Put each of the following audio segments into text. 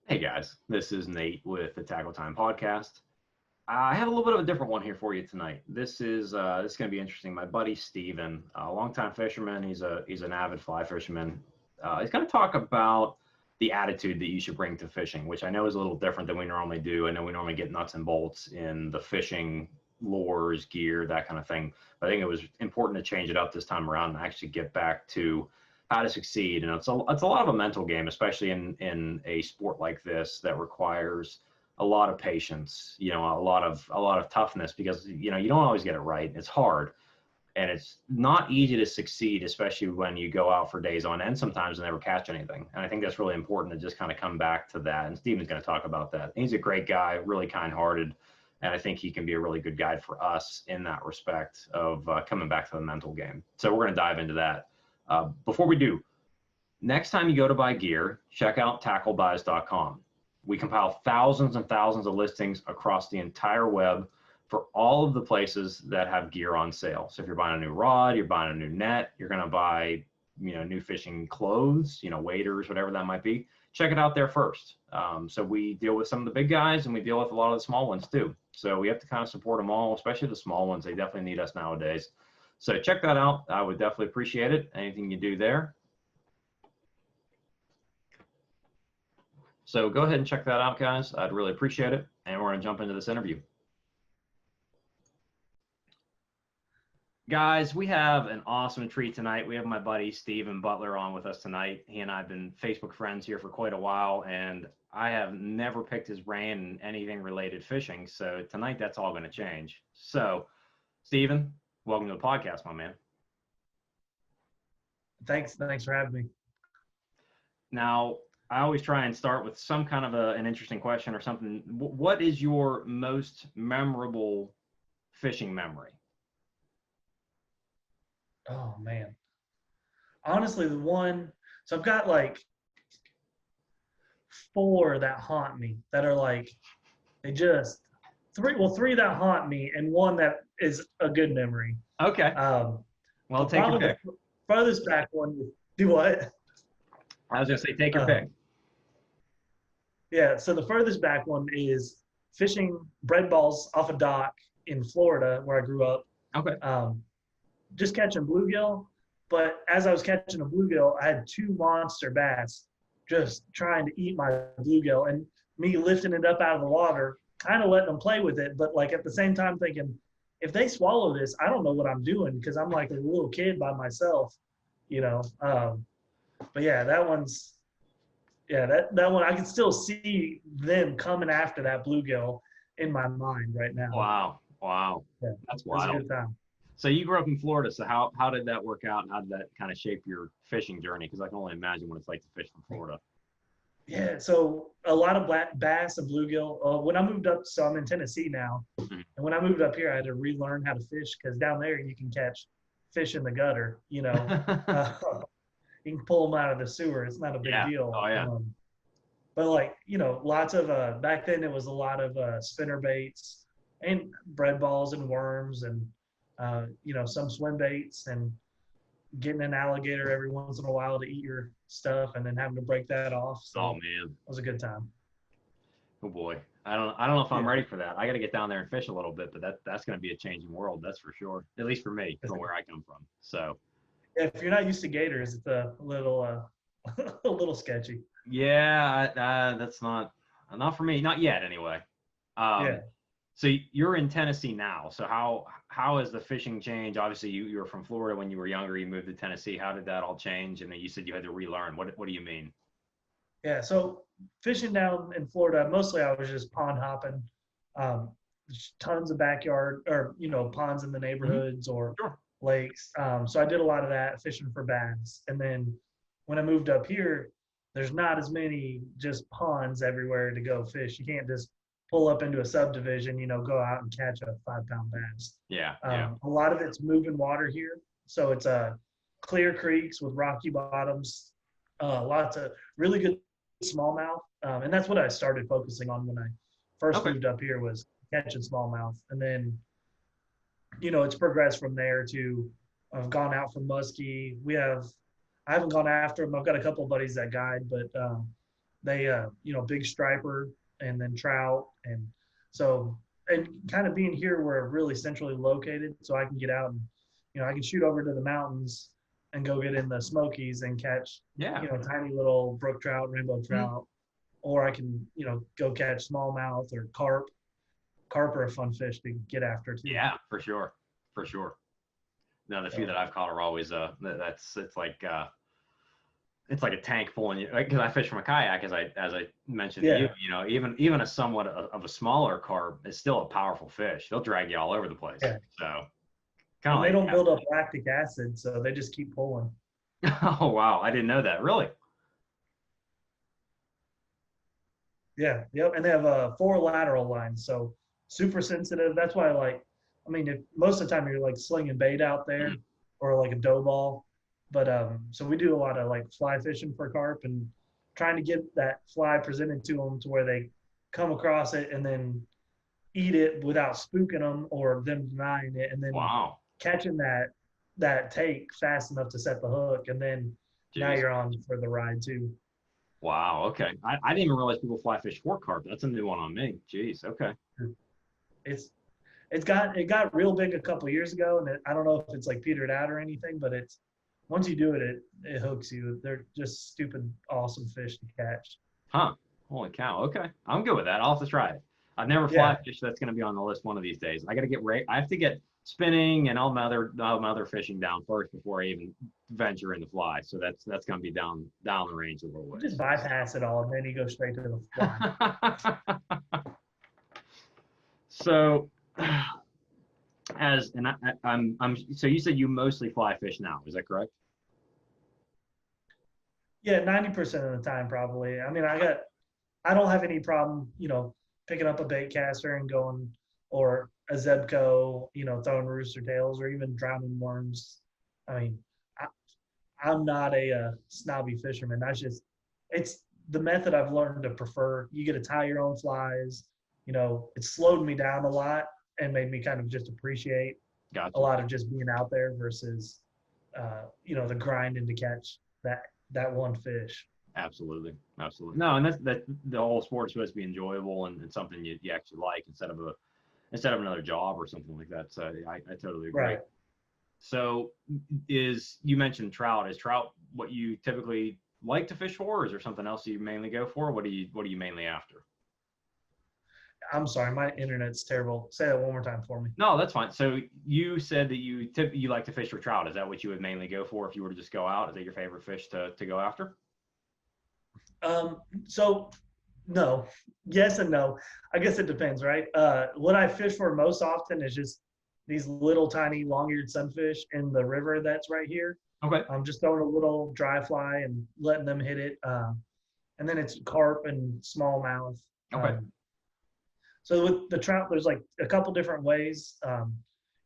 Hey guys, this is Nate with the TackleTime podcast. I have a little bit of a different one here for you tonight. This is going to be interesting. My buddy Steven, a longtime fisherman, he's an avid fly fisherman. He's going to talk about the attitude that you should bring to fishing, which I know is a little different than we normally do. I know we normally get nuts and bolts in the fishing lures, gear, that kind of thing. But I think it was important to change it up this time around and actually get back to how to succeed. And it's a lot of a mental game, especially in a sport like this that requires a lot of patience, a lot of toughness, because you don't always get it right. It's hard, and it's not easy to succeed, especially when you go out for days on end sometimes and never catch anything. And I think that's really important to just kind of come back to that. And Steven's going to talk about that. He's a great guy, really kind-hearted, and I think he can be a really good guide for us in that respect of coming back to the mental game. So we're going to dive into that. Before we do, next time you go to buy gear, check out tacklebuys.com. We compile thousands and thousands of listings across the entire web for all of the places that have gear on sale. So if you're buying a new rod, you're buying a new net, you're going to buy, new fishing clothes, waders, whatever that might be, check it out there first. So we deal with some of the big guys and we deal with a lot of the small ones too. So we have to kind of support them all, especially the small ones. They definitely need us nowadays. So check that out. I would definitely appreciate it. Anything you do there. So go ahead and check that out, guys. I'd really appreciate it. And we're going to jump into this interview. Guys, we have an awesome treat tonight. We have my buddy Steven Butler on with us tonight. He and I have been Facebook friends here for quite a while, and I have never picked his brain in anything related fishing. So tonight, that's all going to change. So, Steven, welcome to the podcast, my man. Thanks for having me. Now, I always try and start with some kind of an interesting question or something. What is your most memorable fishing memory? Oh man. Honestly, so I've got like four that haunt me that are like three that haunt me and one that is a good memory. Okay. Well, take your pick. The furthest back one, do what? I was going to say, take your pick. Yeah, so the furthest back one is fishing bread balls off a dock in Florida where I grew up. Okay. Just catching bluegill, but as I was catching a bluegill, I had two monster bass just trying to eat my bluegill, and me lifting it up out of the water, kind of letting them play with it, but like at the same time thinking, if they swallow this, I don't know what I'm doing because I'm like a little kid by myself, But yeah, that one I can still see them coming after that bluegill in my mind right now. Wow. Yeah, that's wild. It was a good time. So you grew up in Florida. So how did that work out, and how did that kind of shape your fishing journey? Because I can only imagine what it's like to fish from Florida. Yeah, so a lot of black bass and bluegill. When I moved up, so I'm in Tennessee now, and when I moved up here, I had to relearn how to fish because down there you can catch fish in the gutter. You can pull them out of the sewer. It's not a big deal. Oh yeah. But like lots of back then it was a lot of spinner baits and bread balls and worms and some swim baits and getting an alligator every once in a while to eat your stuff and then having to break that off. So oh man, it was a good time. Oh boy, I don't know if I'm ready for that. I got to get down there and fish a little bit, but that's going to be a changing world, that's for sure. At least for me, from where I come from. So if you're not used to gators, it's a little a little sketchy. Yeah, that's not for me, not yet anyway. Yeah. So you're in Tennessee now. So how has the fishing changed? Obviously, you were from Florida when you were younger. You moved to Tennessee. How did that all change? And then you said you had to relearn. What do you mean? Yeah. So fishing down in Florida, mostly I was just pond hopping. Tons of backyard or ponds in the neighborhoods or lakes. So I did a lot of that fishing for bass. And then when I moved up here, there's not as many just ponds everywhere to go fish. You can't just pull up into a subdivision, go out and catch a 5-pound bass. Yeah. A lot of it's moving water here. So it's clear creeks with rocky bottoms, lots of really good smallmouth. And that's what I started focusing on when I first moved up here was catching smallmouth. And then, it's progressed from there to I've gone out for muskie. I haven't gone after them. I've got a couple of buddies that guide, but they big striper and then trout, and so and kind of being here, we're really centrally located, so I can get out and I can shoot over to the mountains and go get in the Smokies and catch Yeah. tiny little brook trout, rainbow Mhm. trout, or I can go catch smallmouth or carp. Carp are a fun fish to get after too. Yeah, for sure. For sure. No, the few So that I've caught are always it's like a tank pulling you, because I fish from a kayak, as I mentioned to you. yeah, Even a somewhat of a smaller carp is still a powerful fish. They'll drag you all over the place. yeah, So kind of and they like, don't build up lactic acid, so they just keep pulling. oh wow, I didn't know that. Really? Yeah, yep, and they have 4 lateral lines, so super sensitive. That's why, I mean, if most of the time you're like slinging bait out there Mhm. or like a dough ball, but so we do a lot of like fly fishing for carp and trying to get that fly presented to them to where they come across it and then eat it without spooking them or them denying it, and then Wow. catching that take fast enough to set the hook, and then now Jeez. you're on for the ride too. Wow. Okay. I didn't even realize people fly fish for carp. That's a new one on me. Jeez. Okay. It's it got real big a couple years ago, and I don't know if it's like petered out or anything, but it's once you do it, it hooks you. They're just stupid awesome fish to catch. Huh. Holy cow. Okay. I'm good with that. I'll have to try it. I've never fly Yeah, fished. That's going to be on the list one of these days. I got to get I have to get spinning and all my other fishing down first before I even venture into fly. So that's going to be down the range a little you just ways. bypass it all, and then you go straight to the fly. So I'm so you said you mostly fly fish now. Is that correct? Yeah, 90% of the time probably. I mean, I don't have any problem, picking up a bait caster and going, or a Zebco, throwing rooster tails or even drowning worms. I mean, I, I'm not a snobby fisherman. It's the method I've learned to prefer. You get to tie your own flies. It slowed me down a lot and made me kind of just appreciate a Gotcha. lot of just being out there versus, the grinding to catch that one fish. Absolutely. Absolutely. No, and that the whole sport is supposed to be enjoyable and something you actually like instead of another job or something like that. So I totally agree. Right. So is you mentioned trout. Is trout what you typically like to fish for, or is there something else you mainly go for? What are you mainly after? I'm sorry, my internet's terrible. Say that one more time for me. No, that's fine. So you said that you like to fish for trout. Is that what you would mainly go for if you were to just go out? Is that your favorite fish to go after? So no, yes and no. I guess it depends, right? What I fish for most often is just these little tiny long-eared sunfish in the river that's right here. Okay. I'm just throwing a little dry fly and letting them hit it. And then it's carp and smallmouth. Okay. So with the trout, there's like a couple different ways.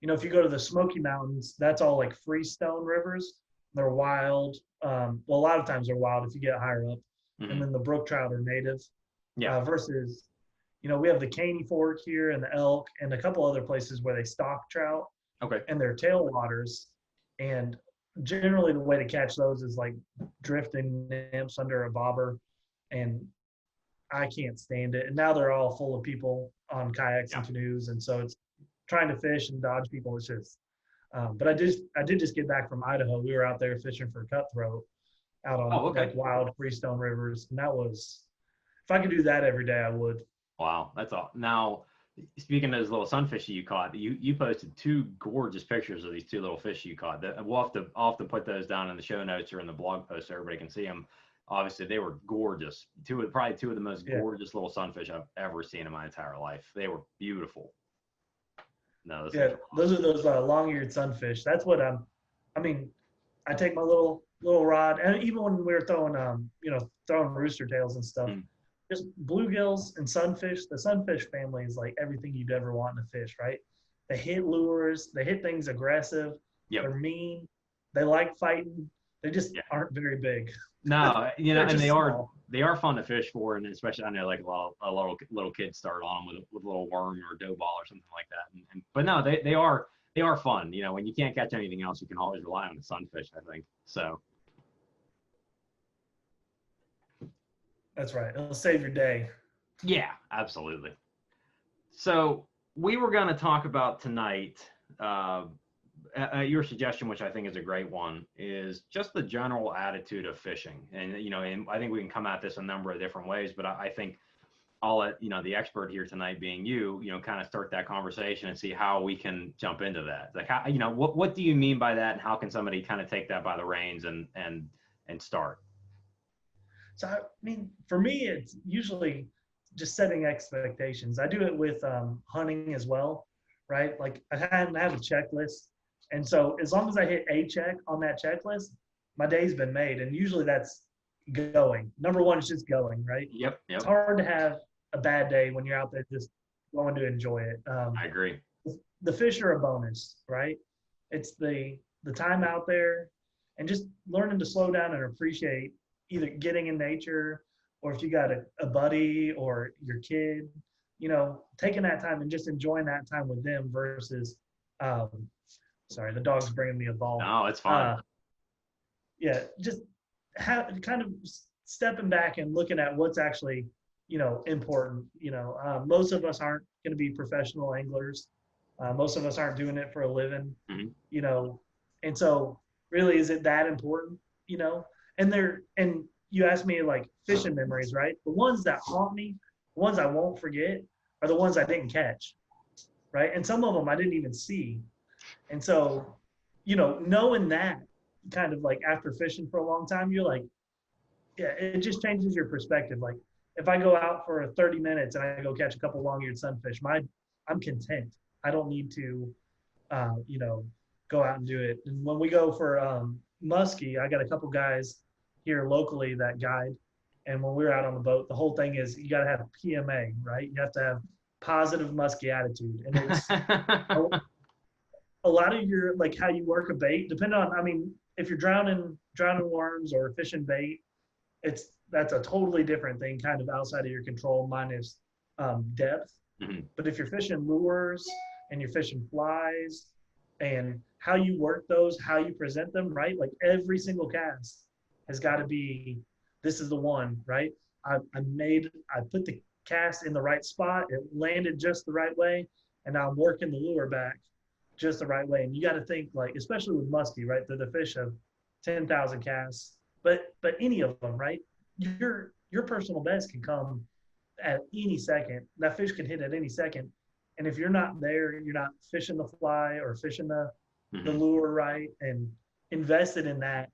If you go to the Smoky Mountains, that's all like freestone rivers. They're wild. Well, a lot of times they're wild if you get higher up. And Hmm. then the brook trout are native. Yeah. Versus, we have the Caney Fork here and the Elk and a couple other places where they stock trout Okay. and they're tailwaters. And generally, the way to catch those is like drifting nymphs under a bobber, and I can't stand it. And now they're all full of people on kayaks Yeah. and canoes, and so it's trying to fish and dodge people. It's just, but I did just get back from Idaho. We were out there fishing for cutthroat out on Oh, okay. like wild freestone rivers, and that was, if I could do that every day, I would. Wow, that's all. Now, speaking of those little sunfish you caught, you posted two gorgeous pictures of these two little fish you caught. I'll have to put those down in the show notes or in the blog post so everybody can see them. Obviously, they were gorgeous. Probably two of the most Yeah, gorgeous little sunfish I've ever seen in my entire life. They were beautiful. No, those yeah. things were Those awesome. are those long-eared sunfish. That's what I'm. I mean, I take my little rod, and even when we were throwing rooster tails and stuff, Mm, just bluegills and sunfish. The sunfish family is like everything you'd ever want in a fish, right? They hit lures, they hit things aggressive, yep. they're mean, they like fighting. They just Yeah. aren't very big. No, They're and just small. they are fun to fish for, and especially I know like a little kids start on them with a little worm or a dough ball or something like that. But no, they are fun. When you can't catch anything else, you can always rely on the sunfish. I think so. That's right. It'll save your day. Yeah, absolutely. So we were going to talk about tonight, your suggestion, which I think is a great one, is just the general attitude of fishing. And, and I think we can come at this a number of different ways, but I think I'll let, the expert here tonight being you, kind of start that conversation and see how we can jump into that. Like, how, what do you mean by that? And how can somebody kind of take that by the reins and start? So, I mean, for me, it's usually just setting expectations. I do it with hunting as well, right? Like I have a checklist. And so as long as I hit a check on that checklist, my day's been made. And usually that's going. Number one is just going, right? Yep. It's hard to have a bad day when you're out there just going to enjoy it. I agree. The fish are a bonus, right? It's the time out there and just learning to slow down and appreciate either getting in nature, or if you got a buddy or your kid, taking that time and just enjoying that time with them versus, sorry, the dog's bringing me a ball. No, it's fine. Yeah, just kind of stepping back and looking at what's actually, important. Most of us aren't going to be professional anglers. Most of us aren't doing it for a living, and so really, is it that important? And you asked me like fishing memories, right? The ones that haunt me, the ones I won't forget, are the ones I didn't catch, right? And some of them I didn't even see. And so, knowing that kind of like after fishing for a long time, you're like, yeah, it just changes your perspective. Like if I go out for 30 minutes and I go catch a couple long-eared sunfish, I'm content. I don't need to, go out and do it. And when we go for muskie, I got a couple guys here locally that guide. And when we're out on the boat, the whole thing is you got to have PMA, right? You have to have positive muskie attitude. And it's a lot of your, like how you work a bait, depending on, I mean, if you're drowning worms or fishing bait, that's a totally different thing, kind of outside of your control minus depth. Mm-hmm. But if you're fishing lures and you're fishing flies and how you work those, how you present them, right? Like every single cast has got to be, this is the one, right? I put the cast in the right spot. It landed just the right way. And now I'm working the lure back just the right way. And you got to think like, especially with muskie, right? They're the fish of 10,000 casts, but any of them, right? Your personal best can come at any second. That fish can hit at any second. And if you're not there, you're not fishing the fly or fishing the lure right and invested in that,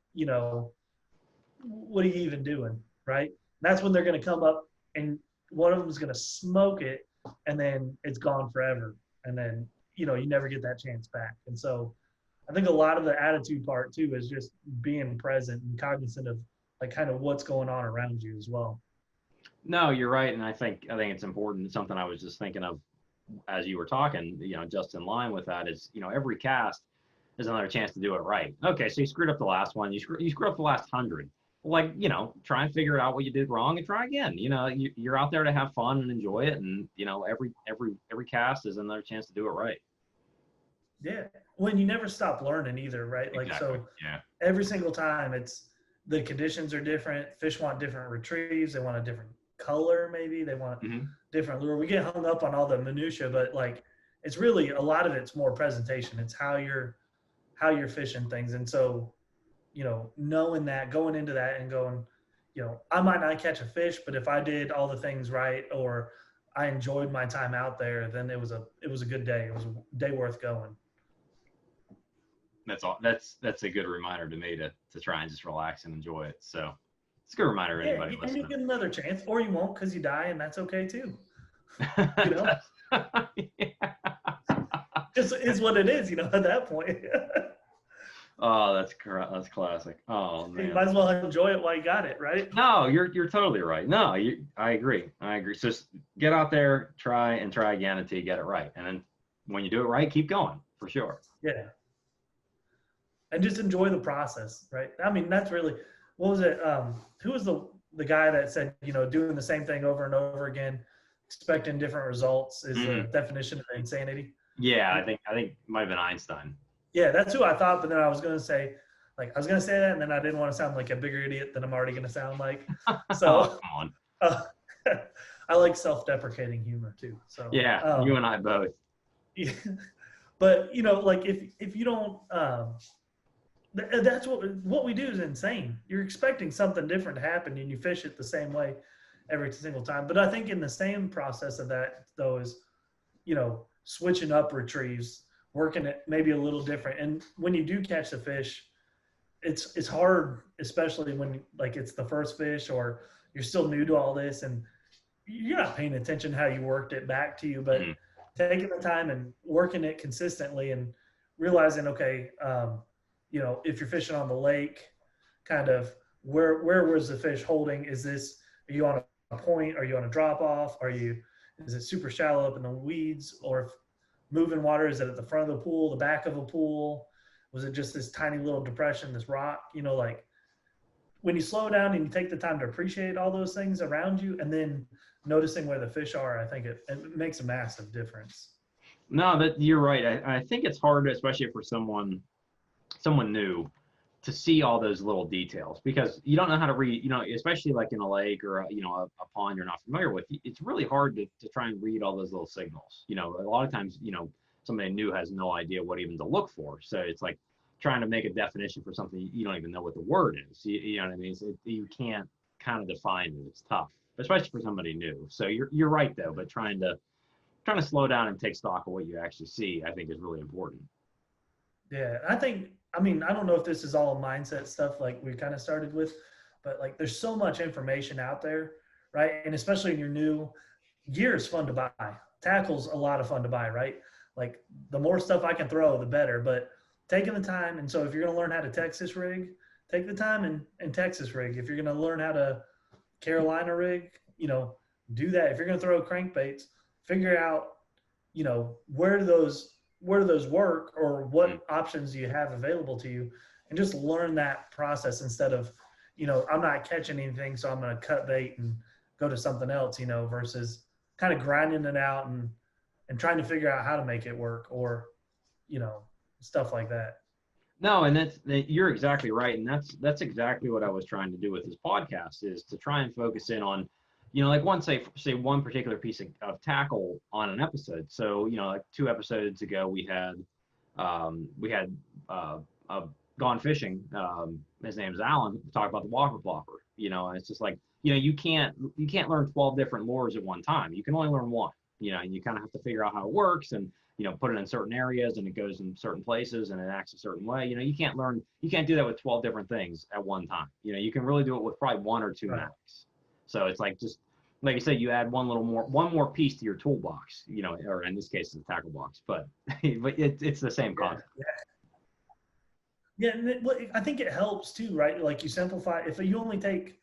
what are you even doing, right? That's when they're going to come up and one of them is going to smoke it and then it's gone forever. And then, you never get that chance back. And so I think a lot of the attitude part too is just being present and cognizant of like kind of what's going on around you as well. No, you're right. And I think it's important. Something I was just thinking of as you were talking, just in line with that is, every cast is another chance to do it right. Okay, so you screwed up the last one. You screwed up the last 100. Like, try and figure out what you did wrong and try again. You're out there to have fun and enjoy it. And, every cast is another chance to do it right. Yeah. When you never stop learning either, right? Like, exactly. So yeah. Every single time the conditions are different. Fish want different retrieves. They want a different color. Maybe they want different lure. We get hung up on all the minutia, but like, it's really, a lot of it's more presentation. It's how you're fishing things. And so, knowing that, going into that and going, I might not catch a fish, but if I did all the things right, or I enjoyed my time out there, then it was a good day. It was a day worth going. That's all. That's a good reminder to me to try and just relax and enjoy it. So it's a good reminder to anybody listening. You'll get another chance, or you won't because you die, and that's okay too. Just is what it is, at that point. Oh, that's classic. Oh man, you might as well enjoy it while you got it, right? No, you're totally right. No, I agree. So just get out there, try again until you get it right, and then when you do it right, keep going for sure. Yeah. And just enjoy the process, right? I mean, that's really, what was it? Who was the guy that said, doing the same thing over and over again, expecting different results is the definition of insanity? Yeah, I think it might have been Einstein. Yeah, that's who I thought, but then I was going to say that, and then I didn't want to sound like a bigger idiot than I'm already going to sound like. So, oh, come on. Uh, I like self-deprecating humor too. So Yeah, you and I both. yeah. But like if you don't, that's what we do is insane. You're expecting something different to happen, and you fish it the same way every single time. But I think in the same process of that though is switching up retrieves, working it maybe a little different. And when you do catch the fish, it's hard, especially when like it's the first fish or you're still new to all this and you're not paying attention how you worked it back to you, but taking the time and working it consistently and realizing, okay, if you're fishing on the lake, kind of where was the fish holding? Are you on a point? Are you on a drop off? Is it super shallow up in the weeds? Or if moving water, is it at the front of the pool, the back of a pool? Was it just this tiny little depression, this rock? Like when you slow down and you take the time to appreciate all those things around you and then noticing where the fish are, I think it makes a massive difference. No, that you're right. I think it's hard, especially for someone new, to see all those little details because you don't know how to read, especially like in a lake or a pond you're not familiar with. It's really hard to try and read all those little signals. A lot of times, somebody new has no idea what even to look for. So it's like trying to make a definition for something you don't even know what the word is. You know what I mean? You can't kind of define it. It's tough, especially for somebody new. So you're right though, but trying to slow down and take stock of what you actually see, I think is really important. Yeah, I don't know if this is all mindset stuff like we kind of started with, but like there's so much information out there, right? And especially when you're new, gear is fun to buy. Tackle's a lot of fun to buy, right? Like the more stuff I can throw, the better. But taking the time, and so if you're going to learn how to Texas rig, take the time and Texas rig. If you're going to learn how to Carolina rig, do that. If you're going to throw crankbaits, figure out, where do those work or what options do you have available to you, and just learn that process instead of, I'm not catching anything, so I'm going to cut bait and go to something else, versus kind of grinding it out and trying to figure out how to make it work or, stuff like that. No, and you're exactly right, and that's exactly what I was trying to do with this podcast is to try and focus in on, like say one particular piece of tackle on an episode. So like 2 episodes ago we had gone fishing. His name's Alan. Talk about the Whopper Plopper. And it's just like you can't learn 12 different lures at one time. You can only learn one. And you kind of have to figure out how it works and put it in certain areas and it goes in certain places and it acts a certain way. You can't do that with 12 different things at one time. You can really do it with probably 1 or 2 Right. max. So it's like just like you said, you add one more piece to your toolbox, or in this case, it's a tackle box, but it's the same concept. Yeah, and I think it helps too, right? Like you simplify. If you only take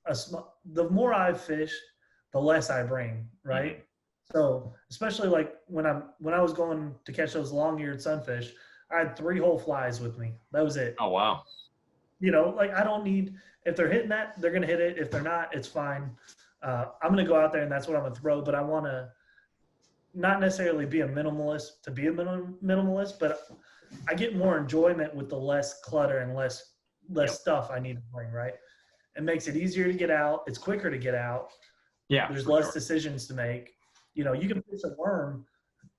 the more I fish, the less I bring, right? Mm-hmm. So especially like when I was going to catch those long-eared sunfish, I had 3 whole flies with me. That was it. Oh wow. Like I don't need, if they're hitting that, they're gonna hit it. If they're not, it's fine. I'm gonna go out there and that's what I'm gonna throw. But I want to not necessarily be a minimalist to be a minimalist, but I get more enjoyment with the less clutter and less stuff I need to bring. Right, it makes it easier to get out. It's quicker to get out. Yeah, there's less decisions to make. You can fish a worm.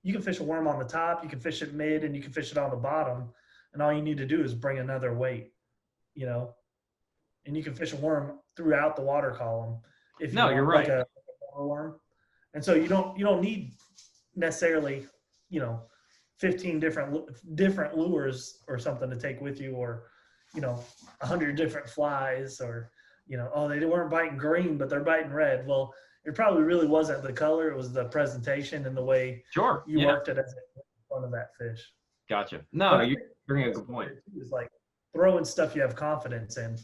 You can fish a worm on the top. You can fish it mid, and you can fish it on the bottom. And all you need to do is bring another weight. And you can fish a worm throughout the water column. If you you're right. Like a worm. And so you don't need necessarily 15 different lures or something to take with you, or 100 different flies, or they weren't biting green but they're biting red. Well, it probably really wasn't the color, it was the presentation and the way you worked it as in front of that fish. Gotcha. No, you bring a good point. It's like throwing stuff you have confidence in.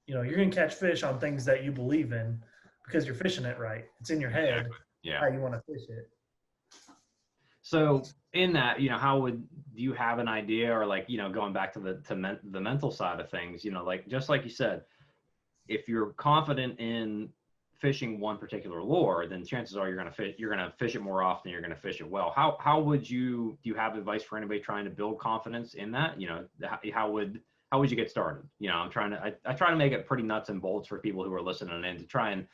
You're going to catch fish on things that you believe in because you're fishing it right. It's in your head how you want to fish it. So in that, do you have an idea, or like, going back to the mental side of things, like, just like you said, if you're confident in fishing one particular lure, then chances are you're going to fish it more often. You're going to fish it well. How would do you have advice for anybody trying to build confidence in that? How would how would you get started? I'm trying to, I try to make it pretty nuts and bolts for people who are listening in to try and,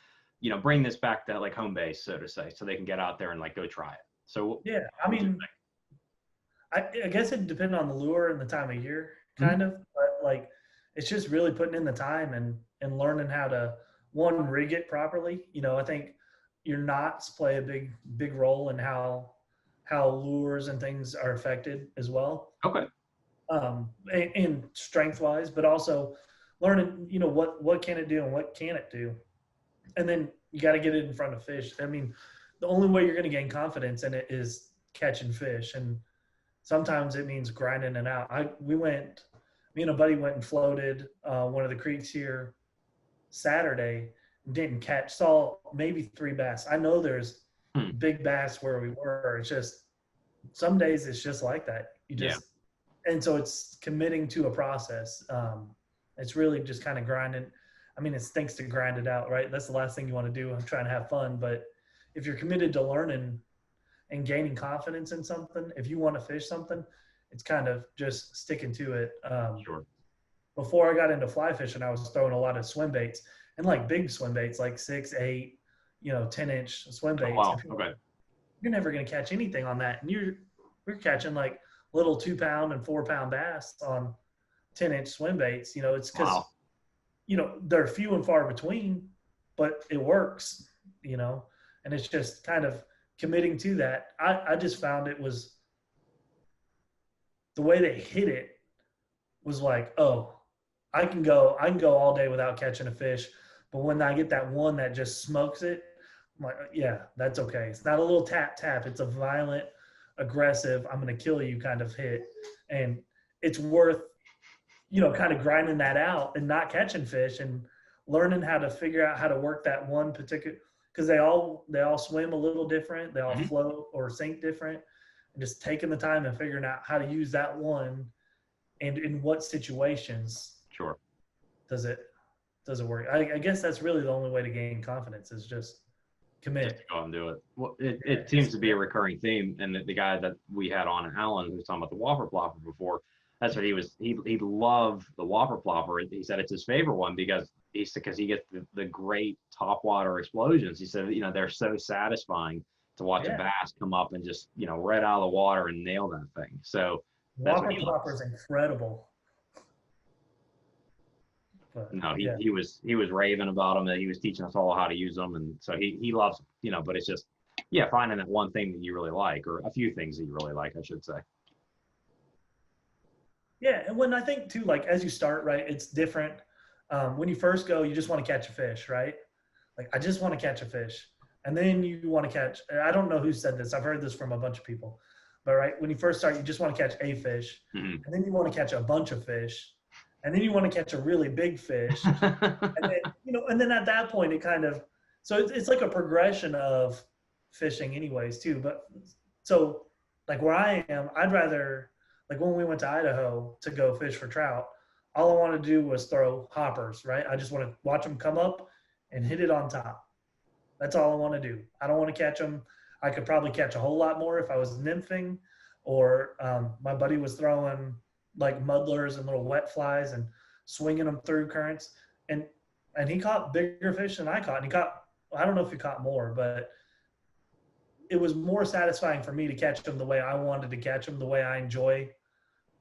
bring this back to like home base, so to say, so they can get out there and like go try it. So Yeah, I mean, I guess it depends on the lure and the time of year, Mhm. kind of. But like, it's just really putting in the time and learning how to one rig it properly. I think your knots play a big role in how lures and things are affected as well, Okay. and strength wise, but also learning, what can it do and what can it do, and then you got to get it in front of fish. I mean, the only way you're going to gain confidence in it is catching fish, and sometimes it means grinding it out. Me and a buddy went and floated one of the creeks here Saturday. Didn't catch, saw maybe 3 bass. I know there's Hmm. big bass where we were. It's just some days it's just like that. Yeah. And so it's committing to a process. It's really just kind of grinding. I mean, it stinks to grind it out, right? That's the last thing you want to do. I'm trying to have fun, but if you're committed to learning and gaining confidence in something, if you want to fish something, it's kind of just sticking to it. Sure. Before I got into fly fishing, I was throwing a lot of swim baits, and like big swim baits, like 6, 8, 10-inch swim Oh, baits. wow. Okay. You're never going to catch anything on that. And we're catching like little 2-pound and 4-pound bass on 10-inch swim baits. It's because, Wow. they're few and far between, but it works, and it's just kind of committing to that. I just found it was the way they hit it was like, oh, I can go all day without catching a fish, but when I get that one that just smokes it, I'm like, yeah, that's okay. It's not a little tap tap. It's a violent, aggressive, I'm going to kill you kind of hit, and it's worth kind of grinding that out and not catching fish and learning how to figure out how to work that one particular, because they all swim a little different, they all Mhm. float or sink different, and just taking the time and figuring out how to use that one and in what situations Sure. does it work. I guess that's really the only way to gain confidence is just Just to commit. go out and do it. Well, Yeah, it seems just to be a commit. recurring theme. And the guy that we had on, Alan, who was talking about the Whopper Plopper before, that's what he loved the Whopper Plopper. He said it's his favorite one because he gets the great top water explosions. He said, they're so satisfying to watch a Yeah, bass come up and just, right out of the water and nail that thing. So that's what Whopper he Plopper loves. is incredible, but No, he yeah. he was raving about them, that he was teaching us all how to use them, and so he loves them, but it's just, yeah, finding that one thing that you really like, or a few things that you really like, I should say. Yeah, and when I think too, like as you start, right, it's different. When you first go, you just want to catch a fish, right? Like I just want to catch a fish, and then you want to catch. I don't know who said this. I've heard this from a bunch of people, but right when you first start, you just want to catch a fish, Mhm. and then you want to catch a bunch of fish, and then you want to catch a really big fish, and then and then at that point, it kind of so it's like a progression of fishing, anyways, too. But so like where I am, I'd rather like when we went to Idaho to go fish for trout, all I wanted to do was throw hoppers, right? I just want to watch them come up and hit it on top. That's all I want to do. I don't want to catch them. I could probably catch a whole lot more if I was nymphing, or my buddy was throwing like muddlers and little wet flies and swinging them through currents, and he caught bigger fish than I caught. And he caught, I don't know if he caught more, but it was more satisfying for me to catch them the way I wanted to catch them, the way I enjoy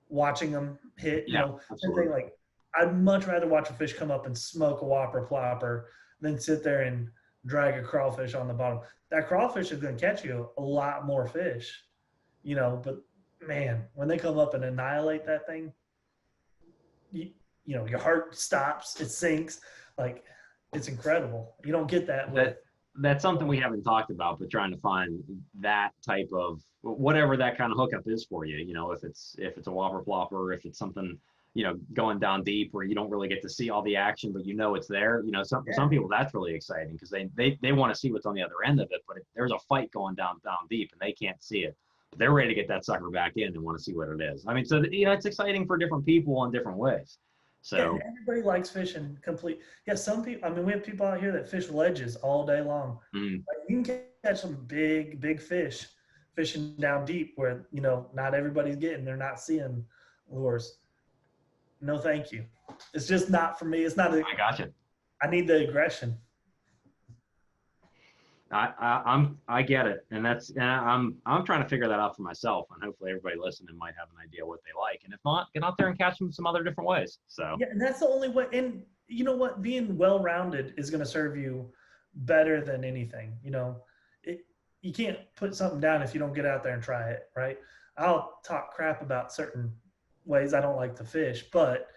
watching them hit. Yeah, Same thing. absolutely. Like I'd much rather watch a fish come up and smoke a whopper plopper than sit there and drag a crawfish on the bottom. That crawfish is going to catch you a lot more fish, But man, when they come up and annihilate that thing, you, your heart stops, it sinks. Like it's incredible. You don't get that with. that that's something we haven't talked about, but trying to find that type of whatever that kind of hookup is for you. If it's a whopper plopper, if it's something, going down deep where you don't really get to see all the action, but it's there. For Yeah, some people that's really exciting because they want to see what's on the other end of it, but if there's a fight going down deep and they can't see it, but they're ready to get that sucker back in and want to see what it is. I mean, so it's exciting for different people in different ways. yeah, and So everybody likes fishing complete. Yeah, some people. I mean, we have people out here that fish ledges all day long. mm, Like, you can catch some big fish fishing down deep where not everybody's getting. They're not seeing lures. no, thank you. It's just not for me. It's not. I gotcha. I need the aggression. I get it, and I'm trying to figure that out for myself, and hopefully everybody listening might have an idea what they like, and if not, get out there and catch them some other different ways. So Yeah, and that's the only way. And you know what? Being well-rounded is going to serve you better than anything. You can't put something down if you don't get out there and try it, right? I'll talk crap about certain ways I don't like to fish, but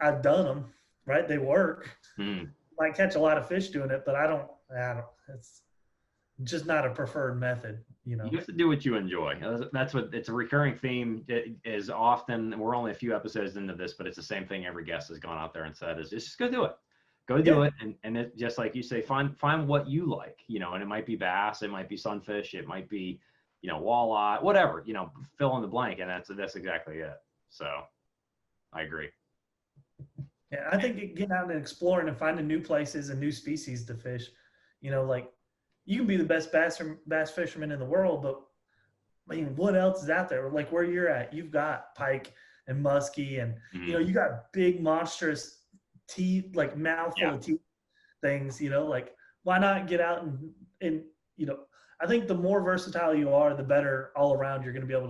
I've done them, right? They work. Might catch a lot of fish doing it, but I don't. It's just not a preferred method. You have to do what you enjoy. That's what it's a recurring theme. It is often, we're only a few episodes into this, but it's the same thing every guest has gone out there and said is just go do it. Go do it. And it, just like you say, find what you like, and it might be bass, it might be sunfish, it might be, walleye, whatever, fill in the blank. And that's exactly it. So I agree. Yeah, I think getting out and exploring and finding new places and new species to fish, like you can be the best bass fisherman in the world, but I mean, what else is out there? Like where you're at, you've got pike and muskie, and you got big monstrous teeth, like mouthful of teeth things. Like why not get out and I think the more versatile you are, the better all around you're going to be able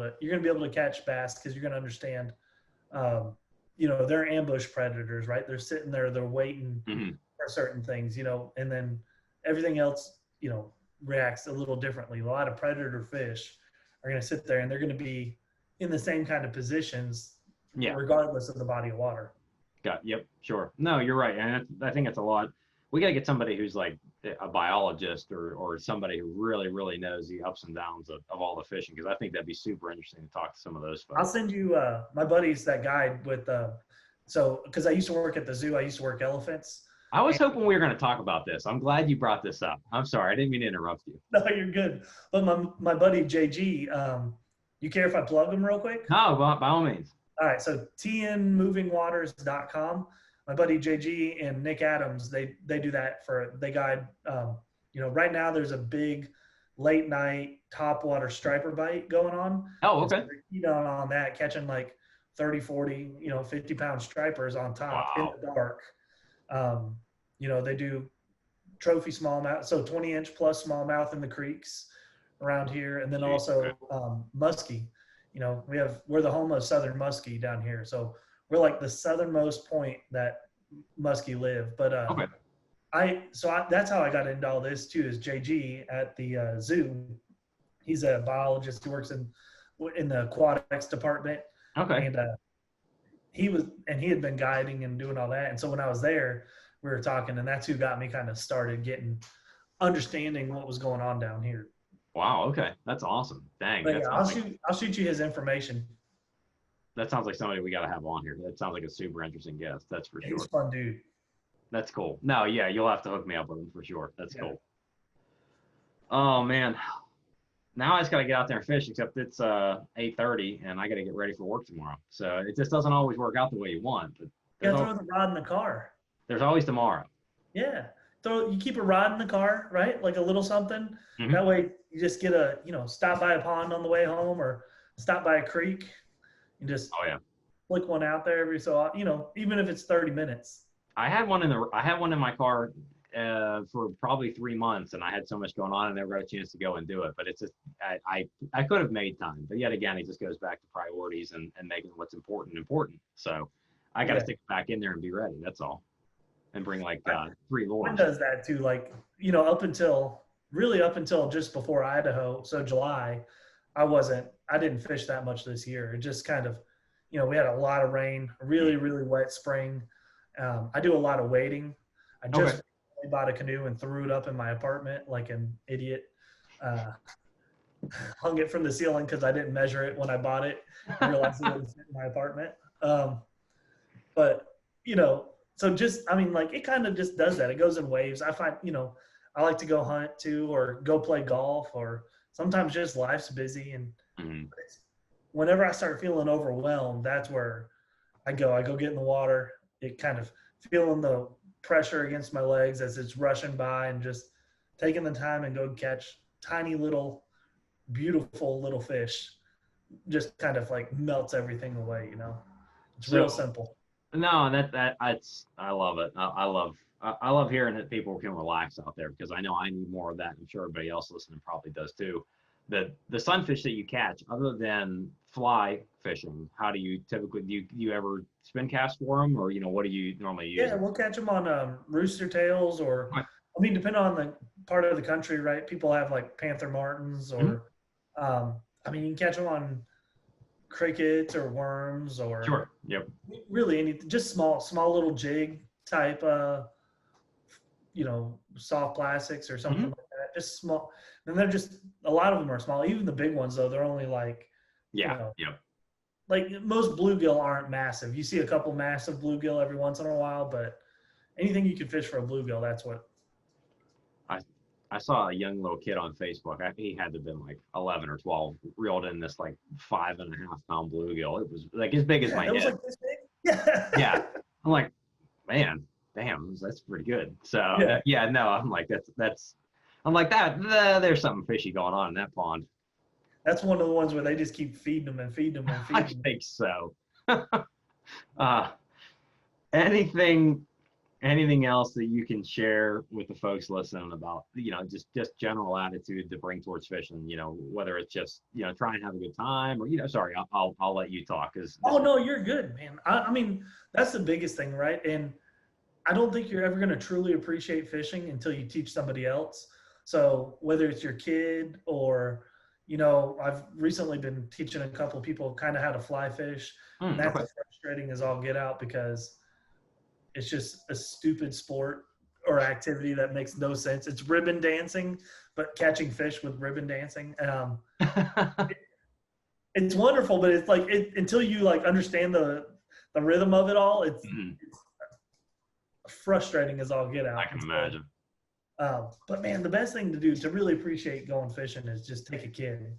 to catch bass, because you're going to understand. They're ambush predators, right? They're sitting there, they're waiting for certain things, and then everything else, reacts a little differently. A lot of predator fish are going to sit there and they're going to be in the same kind of positions, regardless of the body of water. Yep, sure. No, you're right. And I think it's a lot. We got to get somebody who's like a biologist or somebody who really, really knows the ups and downs of all the fishing, because I think that'd be super interesting to talk to some of those folks. I'll send you my buddy's that guide with because I used to work at the zoo. I used to work elephants. I was hoping we were going to talk about this. I'm glad you brought this up. I'm sorry. I didn't mean to interrupt you. No, you're good. But my buddy JG, you care if I plug him real quick? No, by all means. All right. So tnmovingwaters.com. My buddy JG and Nick Adams, they do that they guide, right now there's a big late night topwater striper bite going on. Oh, okay. So on that, catching like 30, 40, 50-pound stripers on top in the dark. They do trophy smallmouth, so 20-inch plus smallmouth in the creeks around here, and then also muskie. We're the home of southern muskie down here, so we're like the southernmost point that muskie live. But that's how I got into all this too. Is JG at the zoo? He's a biologist who works in the aquatics department. Okay. And he had been guiding and doing all that. And so when I was there, we were talking, and that's who got me kind of started understanding what was going on down here. Wow. Okay. That's awesome. Dang. But I'll shoot you his information. That sounds like somebody we got to have on here. That sounds like a super interesting guest. That's for sure. He's a fun dude. That's cool. No, yeah, you'll have to hook me up with him for sure. That's cool. Oh man. Now I just got to get out there and fish, except it's 8:30 and I got to get ready for work tomorrow. So it just doesn't always work out the way you want. But you gotta throw the rod in the car. There's always tomorrow. Yeah. You keep a rod in the car, right? Like a little something. Mm-hmm. That way you just get stop by a pond on the way home or stop by a creek and just flick one out there every so often, even if it's 30 minutes. I had one in my car for probably 3 months, and I had so much going on, and never got a chance to go and do it. But it's just I could have made time, but yet again, it just goes back to priorities and making what's important. So I got to stick back in there and be ready. That's all, and bring like 3 lures. One does that too, like up until just before Idaho, so July, I didn't fish that much this year. It just kind of, we had a lot of rain, really, really wet spring. I do a lot of wading. I just bought a canoe and threw it up in my apartment like an idiot. Hung it from the ceiling because I didn't measure it when I bought it. I realized it wouldn't fit in my apartment. But so just, it kind of just does that. It goes in waves. I find, I like to go hunt too, or go play golf, or sometimes just life's busy. And whenever I start feeling overwhelmed, that's where I go get in the water. It kind of feeling the pressure against my legs as it's rushing by, and just taking the time and go catch tiny little, beautiful little fish. Just kind of like melts everything away, It's real simple. No, I love it. I love hearing that people can relax out there because I know I need more of that. I'm sure everybody else listening probably does too. The sunfish that you catch, other than fly fishing, how do you typically do you ever spin cast for them, or what do you normally use Yeah, them? we'll catch them on rooster tails, or Okay. I mean, depending on the part of the country, right? People have like panther martins, Mhm. or um, I mean, you can catch them on crickets or worms, or Sure. Yep. really anything, just small little jig type, soft plastics or something Hmm. like that. Just small, and they're just a lot of them are small. Even the big ones though, they're only like, you Yeah. know, Yep. like most bluegill aren't massive. You see a couple massive bluegill every once in a while, but anything you can fish for a bluegill, that's what. I I saw a young little kid on Facebook. He had to have been like 11 or 12, reeled in this like 5.5 pound bluegill. It was like as big as Yeah, my it was head. like this big. Yeah. Yeah. I'm like, man, damn, that's pretty good. So Yeah, yeah, no, I'm like I'm like there's something fishy going on in that pond. that's one of the ones where they just keep feeding them and feeding them and I feeding them. think so. uh, anything anything else that you can share with the folks listening about just general attitude to bring towards fishing, whether it's just try and have a good time, or sorry, I'll let you talk because Oh this is no, you're good, man. I mean, that's the biggest thing, right? And I don't think you're ever going to truly appreciate fishing until you teach somebody else. So whether it's your kid or, I've recently been teaching a couple of people kind of how to fly fish, and that's okay. frustrating as all get out because it's just a stupid sport or activity that makes no sense. It's ribbon dancing, but catching fish with ribbon dancing. It's wonderful, but it's like until you like understand the rhythm of it all, Mhm. it's frustrating as all get I out. can And so, imagine. but man, the best thing to do to really appreciate going fishing is just take a kid.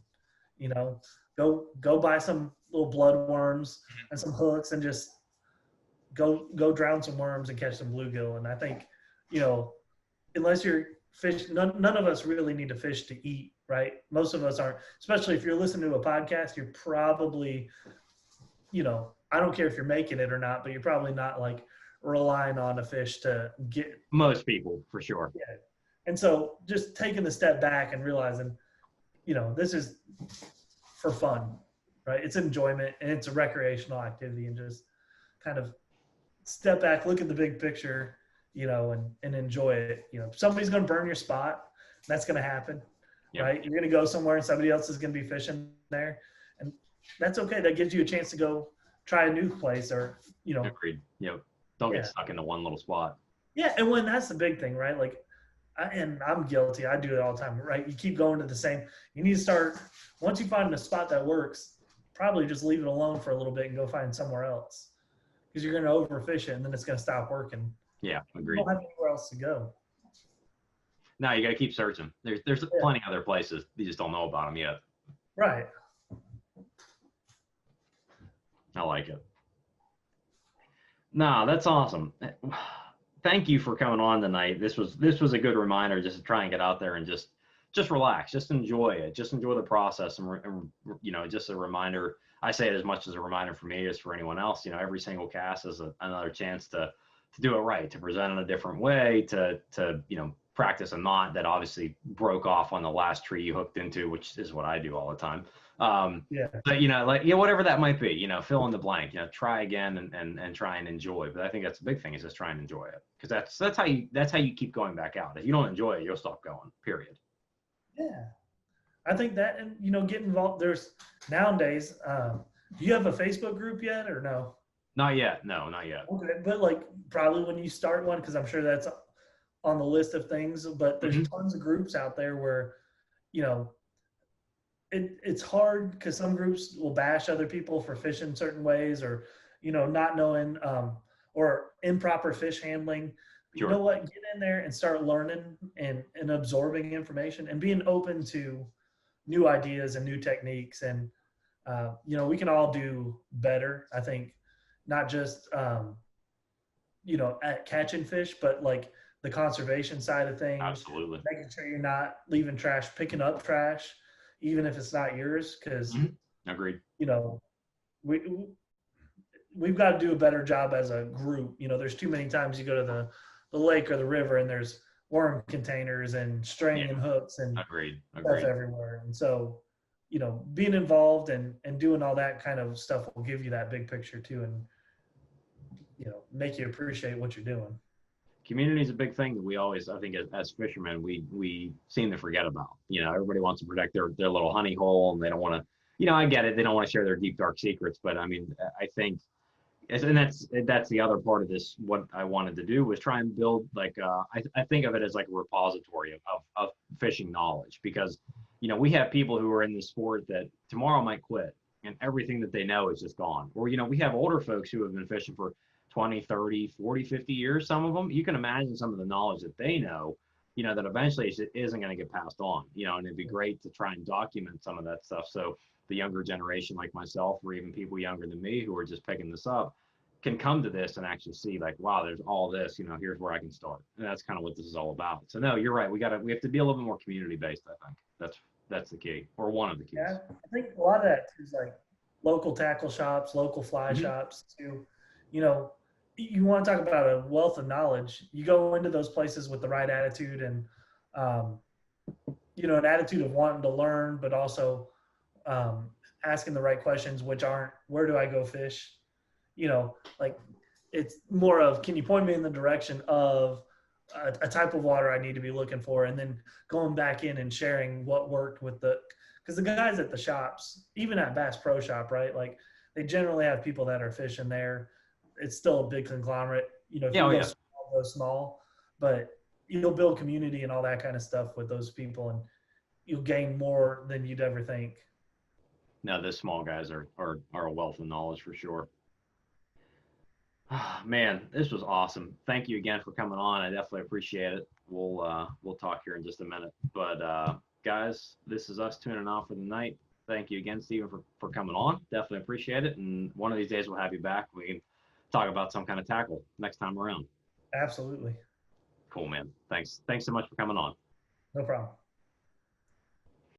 You know, go buy some little blood worms and some hooks and just go drown some worms and catch some bluegill. And I think, you know, unless you're fish, none of us really need to fish to eat, right? Most of us aren't. Especially if you're listening to a podcast, you're probably, I don't care if you're making it or not, but you're probably not like relying on a fish to get. Most people for sure. Yeah. And so just taking the step back and realizing, this is for fun, right? It's enjoyment and it's a recreational activity, and just kind of step back, look at the big picture, and enjoy it. Somebody's going to burn your spot. That's going to happen, Yep. right? You're going to go somewhere and somebody else is going to be fishing there, and that's okay. That gives you a chance to go try a new place, or Agreed. Yep. Don't get yeah, stuck into one little spot. yeah. And when that's the big thing, right? Like, and I'm guilty. I do it all the time, right? You keep going to the same. You need to start once you find a spot that works. Probably just leave it alone for a little bit and go find somewhere else, because you're going to overfish it and then it's going to stop working. Yeah, You agreed. don't have anywhere else to go. No, you got to keep searching. There's Yeah. plenty of other places. You just don't know about them yet. Right. I like it. No, that's awesome. Thank you for coming on tonight. This was a good reminder just to try and get out there and just relax, just enjoy it, just enjoy the process, and just a reminder. I say it as much as a reminder for me as for anyone else. Every single cast is another chance to do it right, to present in a different way, to practice a knot that obviously broke off on the last tree you hooked into, which is what I do all the time. Yeah. But whatever that might be, fill in the blank, try again and try and enjoy. But I think that's the big thing, is just try and enjoy it, because that's how you keep going back out. If you don't enjoy it, you'll stop going. Period. Yeah. I think that, and get involved. There's nowadays. Do you have a Facebook group yet, or no? Not yet. No, not yet. Okay, but like probably when you start one, because I'm sure that's on the list of things. But there's Hmm. tons of groups out there where, you know, it's hard because some groups will bash other people for fishing certain ways, or not knowing, or improper fish handling. But you know Sure. what, get in there and start learning and absorbing information and being open to new ideas and new techniques. And we can all do better, I think, not just at catching fish, but like the conservation side of things, Absolutely. making sure you're not leaving trash, picking up trash, even if it's not yours, because Hmm. Agreed. you know we we've got to do a better job as a group. There's too many times you go to the lake or the river and there's worm containers and Yeah, string and hooks and agreed, stuff agreed. everywhere. And so, being involved and doing all that kind of stuff will give you that big picture too, and make you appreciate what you're doing. Community is a big thing that we always, I think, as fishermen, we seem to forget about. Everybody wants to protect their little honey hole, and they don't want to. I get it. They don't want to share their deep dark secrets, but I mean, I think, and that's the other part of this. What I wanted to do was try and build like I think of it as like a repository of fishing knowledge, because we have people who are in the sport that tomorrow might quit, and everything that they know is just gone. Or we have older folks who have been fishing for 20, 30, 40, 50 years. Some of them, you can imagine some of the knowledge that they know, that eventually isn't going to get passed on. And it'd be great to try and document some of that stuff, so the younger generation like myself, or even people younger than me who are just picking this up, can come to this and actually see like, wow, there's all this, here's where I can start. And that's kind of what this is all about. So no, you're right. We have to be a little bit more community based, I think. That's the key, or one of the keys. Yeah, I think a lot of that is like local tackle shops, local fly shops too. You want to talk about a wealth of knowledge. You go into those places with the right attitude and, um, an attitude of wanting to learn, but also asking the right questions, which aren't, where do I go fish? Like it's more of, can you point me in the direction of a type of water I need to be looking for? And then going back in and sharing what worked with because the guys at the shops, even at Bass Pro Shop, right? Like they generally have people that are fishing there. It's still a big conglomerate, if you go small, but you'll build community and all that kind of stuff with those people, and you'll gain more than you'd ever think. No, the small guys are a wealth of knowledge for sure. Man, this was awesome. Thank you again for coming on. I definitely appreciate it. We'll talk here in just a minute. But guys, this is us tuning off for the night. Thank you again, Stephen, for coming on. Definitely appreciate it. And one of these days we'll have you back. We can talk about some kind of tackle next time around. Absolutely. Cool, man. Thanks so much for coming on. No problem.